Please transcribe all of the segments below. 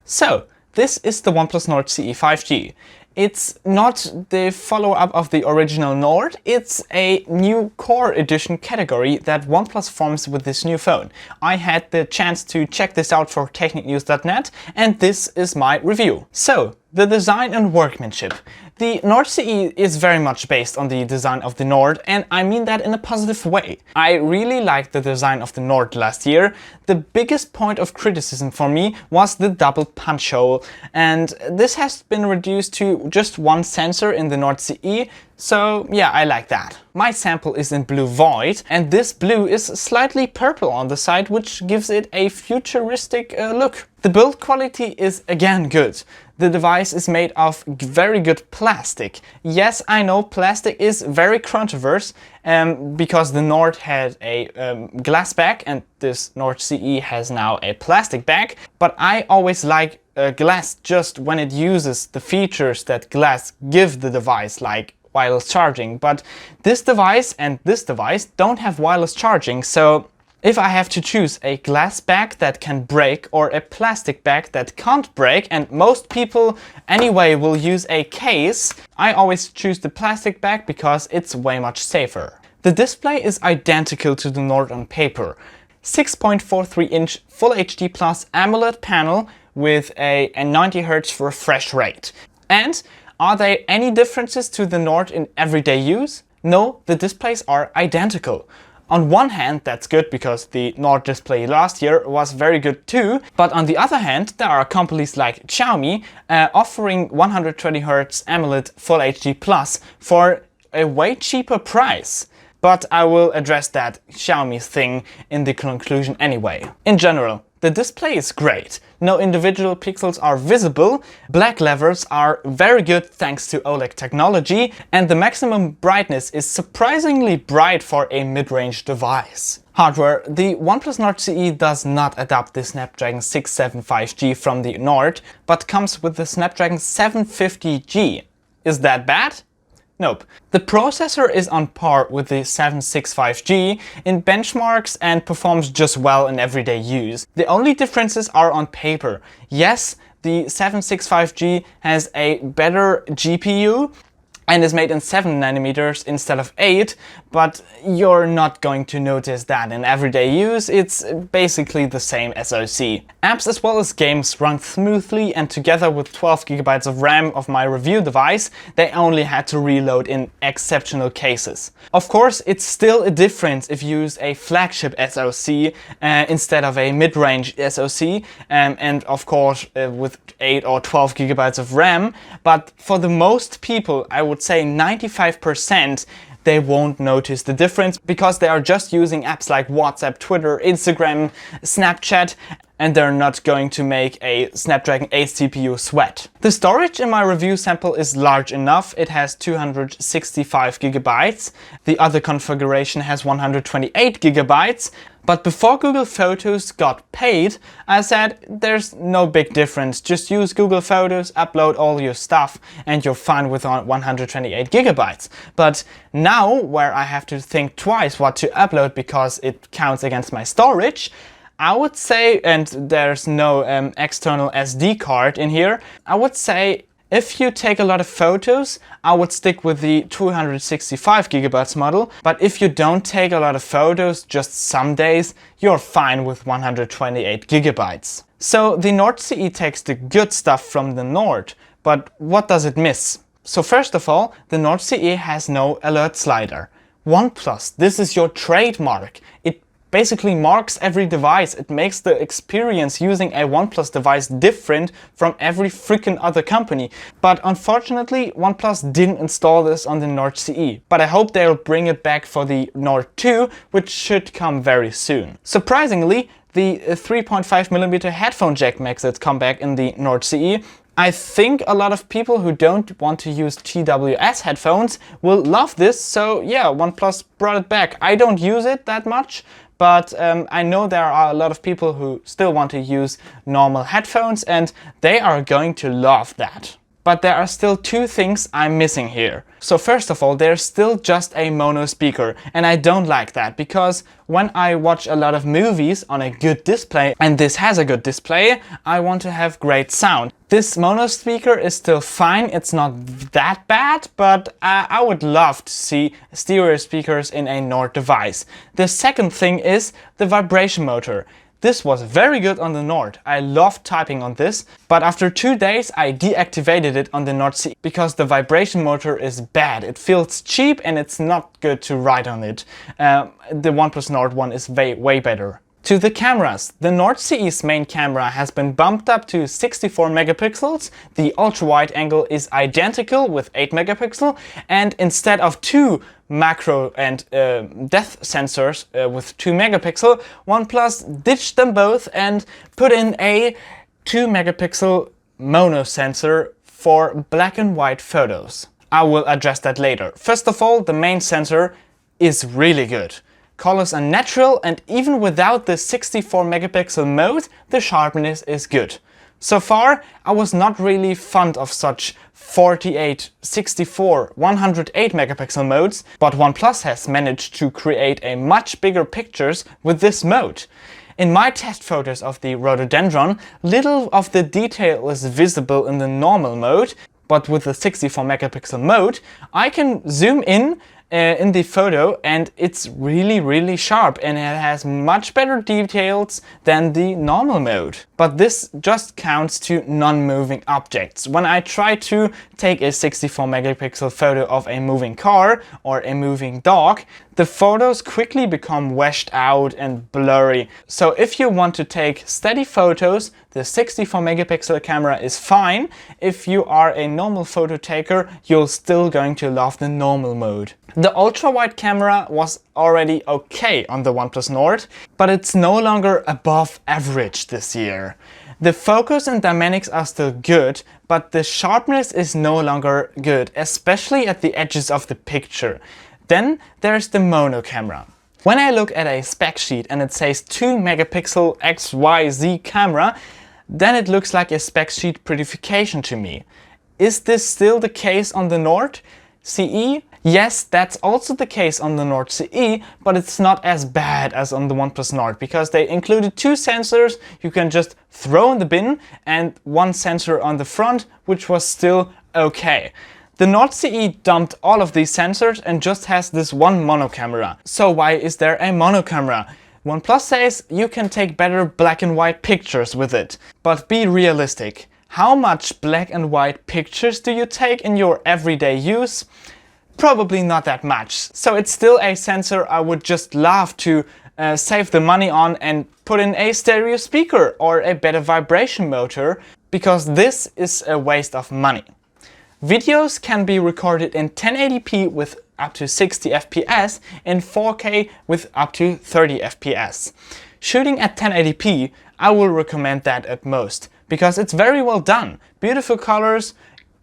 So, this is the OnePlus Nord CE 5G. It's not the follow-up of the original Nord, it's a new core edition category that OnePlus forms with this new phone. I had the chance to check this out for technicnews.net and this is my review. So, the design and workmanship. The Nord CE is very much based on the design of the Nord, and I mean that in a positive way. I really liked the design of the Nord last year. The biggest point of criticism for me was the double punch hole, and this has been reduced to just one sensor in the Nord CE, so yeah, I like that. My sample is in blue void, and this blue is slightly purple on the side, which gives it a futuristic look. The build quality is again good. The device is made of very good plastic. Yes, I know plastic is very controversial because the Nord had a glass back and this Nord CE has now a plastic back. But I always like glass just when it uses the features that glass give the device, like wireless charging. But this device and this device don't have wireless charging, so if I have to choose a glass back that can break or a plastic back that can't break, and most people anyway will use a case, I always choose the plastic back because it's way much safer. The display is identical to the Nord on paper. 6.43-inch Full HD Plus AMOLED panel with a 90 Hz refresh rate. And are there any differences to the Nord in everyday use? No, the displays are identical. On one hand, that's good because the Nord display last year was very good too, but on the other hand, there are companies like Xiaomi offering 120Hz AMOLED Full HD Plus for a way cheaper price. But I will address that Xiaomi thing in the conclusion anyway. In general, the display is great. No individual pixels are visible, black levers are very good thanks to OLED technology, and the maximum brightness is surprisingly bright for a mid-range device. Hardware. The OnePlus Nord CE does not adopt the Snapdragon 675G from the Nord, but comes with the Snapdragon 750G. Is that bad? Nope. The processor is on par with the 765G in benchmarks and performs just well in everyday use. The only differences are on paper. Yes, the 765G has a better GPU and is made in 7nm instead of 8, but you're not going to notice that in everyday use. It's basically the same SoC. Apps as well as games run smoothly, and together with 12GB of RAM of my review device, they only had to reload in exceptional cases. Of course, it's still a difference if you use a flagship SoC instead of a mid-range SoC, and of course with 8 or 12GB of RAM, but for the most people, I would say 95%, they won't notice the difference because they are just using apps like WhatsApp, Twitter, Instagram, Snapchat, and they're not going to make a Snapdragon 8 CPU sweat. The storage in my review sample is large enough. It has 265GB. The other configuration has 128GB. But before Google Photos got paid, I said there's no big difference. Just use Google Photos, upload all your stuff, and you're fine with 128GB. But now, where I have to think twice what to upload because it counts against my storage, I would say, and there's no external SD card in here, I would say if you take a lot of photos, I would stick with the 265GB model, but if you don't take a lot of photos, just some days, you're fine with 128GB. So the Nord CE takes the good stuff from the Nord, but what does it miss? So first of all, the Nord CE has no alert slider. OnePlus, this is your trademark. It basically marks every device. It makes the experience using a OnePlus device different from every freaking other company. But unfortunately, OnePlus didn't install this on the Nord CE. But I hope they'll bring it back for the Nord 2, which should come very soon. Surprisingly, the 3.5mm headphone jack makes its comeback in the Nord CE. I think a lot of people who don't want to use TWS headphones will love this, so yeah, OnePlus brought it back. I don't use it that much, but I know there are a lot of people who still want to use normal headphones and they are going to love that. but there are still two things I'm missing here. So first of all, there's still just a mono speaker, and I don't like that, because when I watch a lot of movies on a good display, and this has a good display, I want to have great sound. This mono speaker is still fine, it's not that bad, but I would love to see stereo speakers in a Nord device. The second thing is the vibration motor. This was very good on the Nord. I loved typing on this, but after 2 days I deactivated it on the Nord CE because the vibration motor is bad. It feels cheap and it's not good to write on it. The OnePlus Nord one is way better. To the cameras, the Nord CE's main camera has been bumped up to 64 megapixels, the ultra-wide angle is identical with 8 megapixel, and instead of 2 macro and depth sensors with 2 megapixel, OnePlus ditched them both and put in a 2 megapixel mono sensor for black and white photos. I will address that later. First of all, the main sensor is really good. Colors are natural, and even without the 64 megapixel mode, the sharpness is good. So far, I was not really fond of such 48, 64, 108 megapixel modes, but OnePlus has managed to create a much bigger pictures with this mode. In my test photos of the rhododendron, little of the detail is visible in the normal mode, but with the 64 megapixel mode, I can zoom in the photo and it's really sharp, and it has much better details than the normal mode. But this just counts to non-moving objects. When I try to take a 64 megapixel photo of a moving car or a moving dog, the photos quickly become washed out and blurry. So if you want to take steady photos, the 64 megapixel camera is fine. If you are a normal photo taker, you're still going to love the normal mode. The ultra-wide camera was already okay on the OnePlus Nord, but it's no longer above average this year. The focus and dynamics are still good, but the sharpness is no longer good, especially at the edges of the picture. Then there's the mono camera. When I look at a spec sheet and it says 2 megapixel XYZ camera, then it looks like a spec sheet prettification to me. Is this still the case on the Nord CE? Yes, that's also the case on the Nord CE, but it's not as bad as on the OnePlus Nord, because they included 2 sensors you can just throw in the bin and 1 sensor on the front, which was still okay. The Nord CE dumped all of these sensors and just has this one mono camera. So why is there a mono camera? OnePlus says you can take better black and white pictures with it. But be realistic. How much black and white pictures do you take in your everyday use? Probably not that much. So it's still a sensor I would just love to save the money on and put in a stereo speaker or a better vibration motor, because this is a waste of money. Videos can be recorded in 1080p with up to 60 FPS, in 4K with up to 30 FPS. Shooting at 1080p, I will recommend that at most, because it's very well done. Beautiful colors,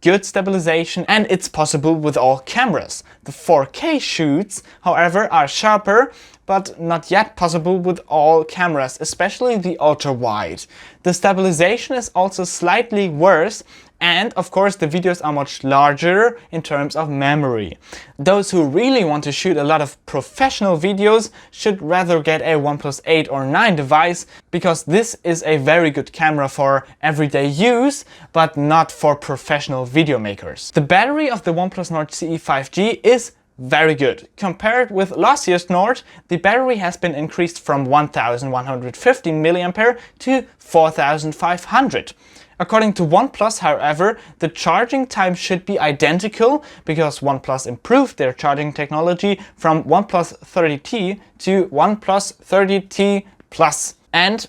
good stabilization, and it's possible with all cameras. The 4K shoots, however, are sharper, but not yet possible with all cameras, especially the ultra-wide. The stabilization is also slightly worse, and of course the videos are much larger in terms of memory. Those who really want to shoot a lot of professional videos should rather get a OnePlus 8 or 9 device, because this is a very good camera for everyday use, but not for professional video makers. The battery of the OnePlus Nord CE 5G is very good. Compared with last year's Nord, the battery has been increased from 1115 mAh to 4500. According to OnePlus, however, the charging time should be identical, because OnePlus improved their charging technology from OnePlus 30T to OnePlus 30T Plus. And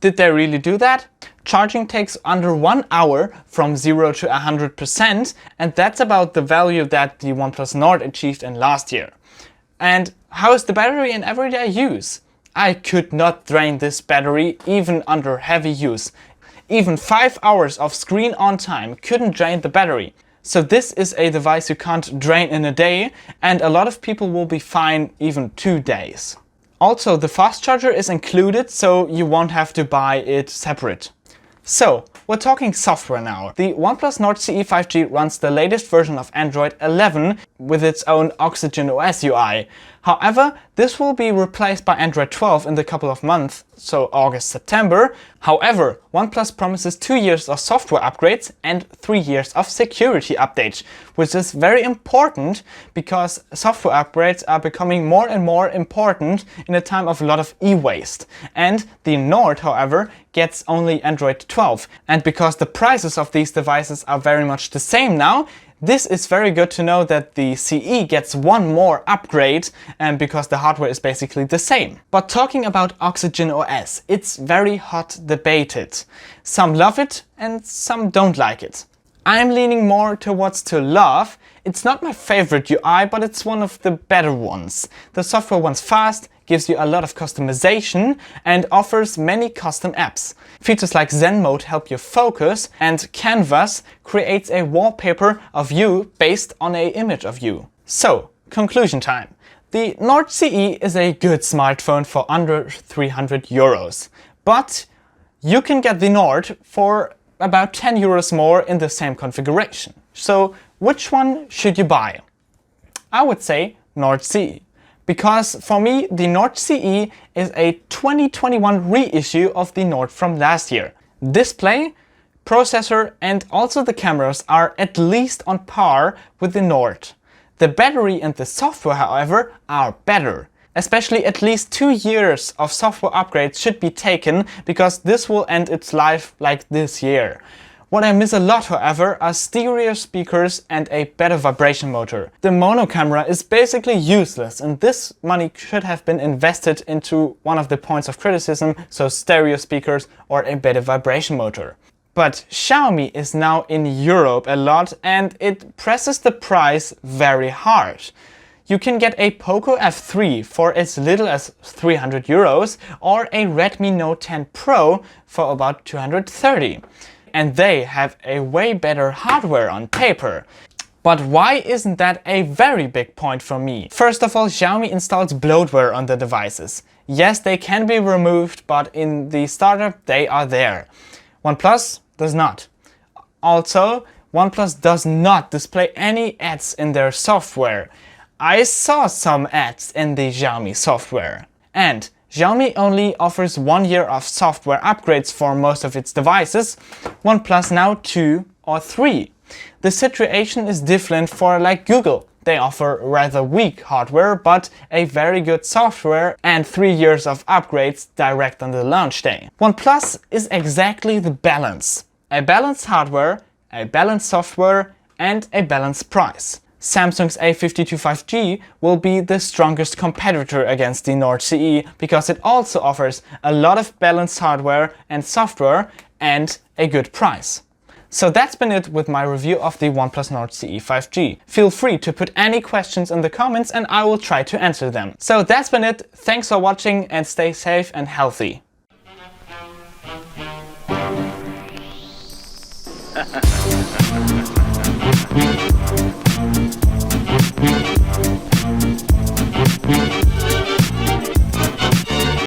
did they really do that? Charging takes under 1 hour from 0 to 100%, and that's about the value that the OnePlus Nord achieved in last year. And how is the battery in everyday use? I could not drain this battery even under heavy use. Even 5 hours of screen on time couldn't drain the battery. So this is a device you can't drain in a day, and a lot of people will be fine even 2 days. Also, the fast charger is included, so you won't have to buy it separate. So, we're talking software now. The OnePlus Nord CE 5G runs the latest version of Android 11 with its own Oxygen OS UI. However, this will be replaced by Android 12 in a couple of months, so August, September. However, OnePlus promises 2 years of software upgrades and 3 years of security updates, which is very important because software upgrades are becoming more and more important in a time of a lot of e-waste. And the Nord, however, gets only Android 12. And because the prices of these devices are very much the same now, this is very good to know that the CE gets one more upgrade, and because the hardware is basically the same. But talking about Oxygen OS, it's very hot debated. Some love it and some don't like it. I'm leaning more towards to love. It's not my favorite UI, but it's one of the better ones. The software runs fast, gives you a lot of customization and offers many custom apps. Features like Zen mode help you focus, and Canvas creates a wallpaper of you based on an image of you. So, conclusion time. The Nord CE is a good smartphone for under 300 euros, but you can get the Nord for about 10 euros more in the same configuration. So, which one should you buy? I would say Nord CE. Because for me, the Nord CE is a 2021 reissue of the Nord from last year. Display, processor and also the cameras are at least on par with the Nord. The battery and the software, however, are better. Especially at least 2 years of software upgrades should be taken, because this will end its life like this year. What I miss a lot, however, are stereo speakers and a better vibration motor. The mono camera is basically useless, and this money should have been invested into one of the points of criticism, so stereo speakers or a better vibration motor. But Xiaomi is now in Europe a lot, and it presses the price very hard. You can get a Poco F3 for as little as 300 euros or a Redmi Note 10 Pro for about 230. And they have a way better hardware on paper. But why isn't that a very big point for me? First of all, Xiaomi installs bloatware on the devices. Yes, they can be removed, but in the startup they are there. OnePlus does not. Also, OnePlus does not display any ads in their software. I saw some ads in the Xiaomi software. And Xiaomi only offers 1 year of software upgrades for most of its devices, OnePlus now 2 or 3. The situation is different for like Google. They offer rather weak hardware but a very good software and 3 years of upgrades direct on the launch day. OnePlus is exactly the balance. A balanced hardware, a balanced software and a balanced price. Samsung's A52 5G will be the strongest competitor against the Nord CE because it also offers a lot of balanced hardware and software and a good price. So that's been it with my review of the OnePlus Nord CE 5G. Feel free to put any questions in the comments and I will try to answer them. So that's been it, thanks for watching and stay safe and healthy.